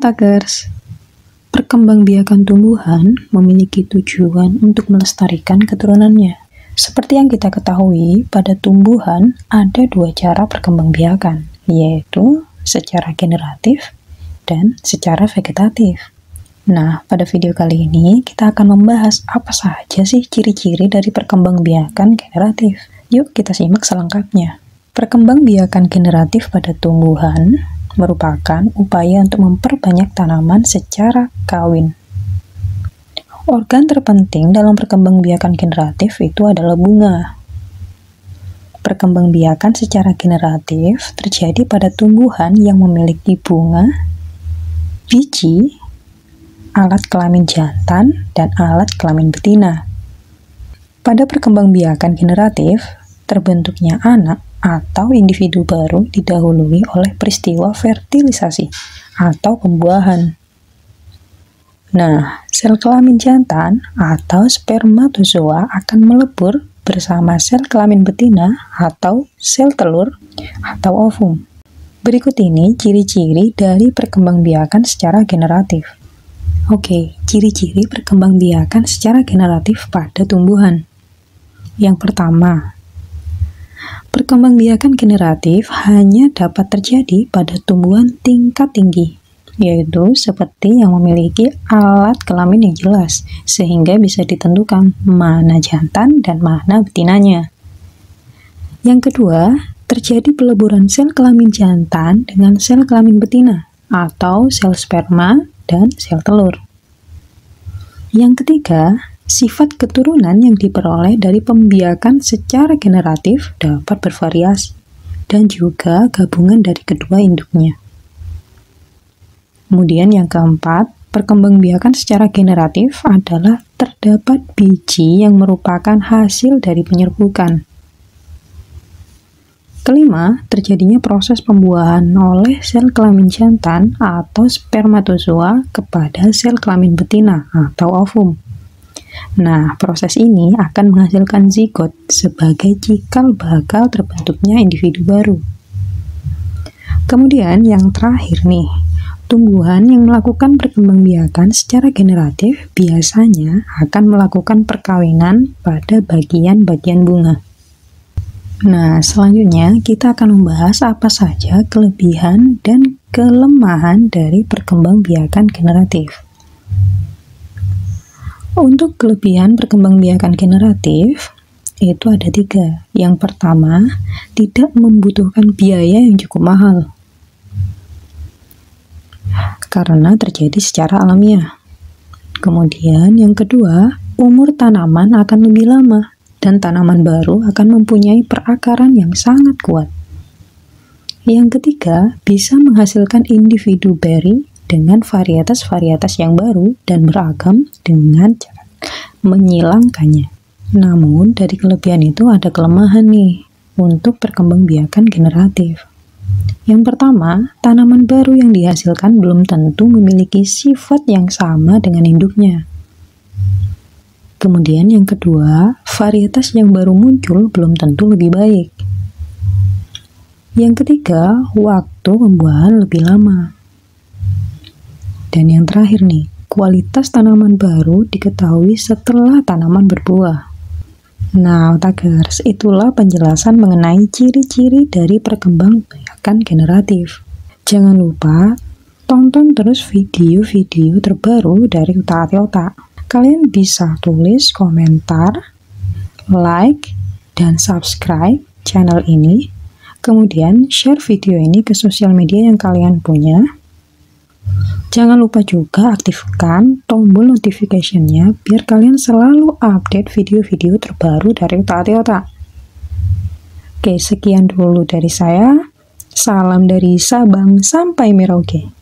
Otakers, perkembangbiakan tumbuhan memiliki tujuan untuk melestarikan keturunannya. Seperti yang kita ketahui, pada tumbuhan ada dua cara perkembangbiakan, yaitu secara generatif dan secara vegetatif. Nah, pada video kali ini kita akan membahas apa saja sih ciri-ciri dari perkembangbiakan generatif. Yuk kita simak selengkapnya. Perkembangbiakan generatif pada tumbuhan merupakan upaya untuk memperbanyak tanaman secara kawin. Organ terpenting dalam perkembangbiakan generatif itu adalah bunga. Perkembangbiakan secara generatif terjadi pada tumbuhan yang memiliki bunga, biji, alat kelamin jantan, dan alat kelamin betina. Pada perkembangbiakan generatif, terbentuknya anak atau individu baru didahului oleh peristiwa fertilisasi atau pembuahan. Nah, sel kelamin jantan atau spermatozoa akan melebur bersama sel kelamin betina atau sel telur atau ovum. Berikut ini ciri-ciri dari perkembangbiakan secara generatif. Oke, ciri-ciri perkembangbiakan secara generatif pada tumbuhan. Yang pertama, perkembangbiakan generatif hanya dapat terjadi pada tumbuhan tingkat tinggi, yaitu seperti yang memiliki alat kelamin yang jelas, sehingga bisa ditentukan mana jantan dan mana betinanya. Yang kedua, terjadi peleburan sel kelamin jantan dengan sel kelamin betina, atau sel sperma dan sel telur. Yang ketiga, sifat keturunan yang diperoleh dari pembiakan secara generatif dapat bervariasi, dan juga gabungan dari kedua induknya. Kemudian yang keempat, perkembangbiakan secara generatif adalah terdapat biji yang merupakan hasil dari penyerbukan. Kelima, terjadinya proses pembuahan oleh sel kelamin jantan atau spermatozoa kepada sel kelamin betina atau ovum. Nah, proses ini akan menghasilkan zigot sebagai cikal bakal terbentuknya individu baru. Kemudian yang terakhir nih, tumbuhan yang melakukan perkembangbiakan secara generatif biasanya akan melakukan perkawinan pada bagian-bagian bunga. Nah, selanjutnya kita akan membahas apa saja kelebihan dan kelemahan dari perkembangbiakan generatif. Untuk kelebihan perkembangbiakan generatif, itu ada 3. Yang pertama, tidak membutuhkan biaya yang cukup mahal, karena terjadi secara alamiah. Kemudian yang kedua, umur tanaman akan lebih lama, dan tanaman baru akan mempunyai perakaran yang sangat kuat. Yang ketiga, bisa menghasilkan individu beri dengan varietas-varietas yang baru dan beragam dengan cara menyilangkannya. Namun, dari kelebihan itu ada kelemahan nih untuk perkembangbiakan generatif. Yang pertama, tanaman baru yang dihasilkan belum tentu memiliki sifat yang sama dengan induknya. Kemudian yang kedua, varietas yang baru muncul belum tentu lebih baik. Yang ketiga, waktu pembuahan lebih lama. Dan yang terakhir nih, kualitas tanaman baru diketahui setelah tanaman berbuah. Nah, Otakers, itulah penjelasan mengenai ciri-ciri dari perkembangbiakan generatif. Jangan lupa tonton terus video-video terbaru dari Utak Ati Otak. Kalian bisa tulis komentar, like, dan subscribe channel ini. Kemudian share video ini ke sosial media yang kalian punya. Jangan lupa juga aktifkan tombol notification-nya biar kalian selalu update video-video terbaru dari Utak Ati Otak. Oke, sekian dulu dari saya. Salam dari Sabang sampai Merauke.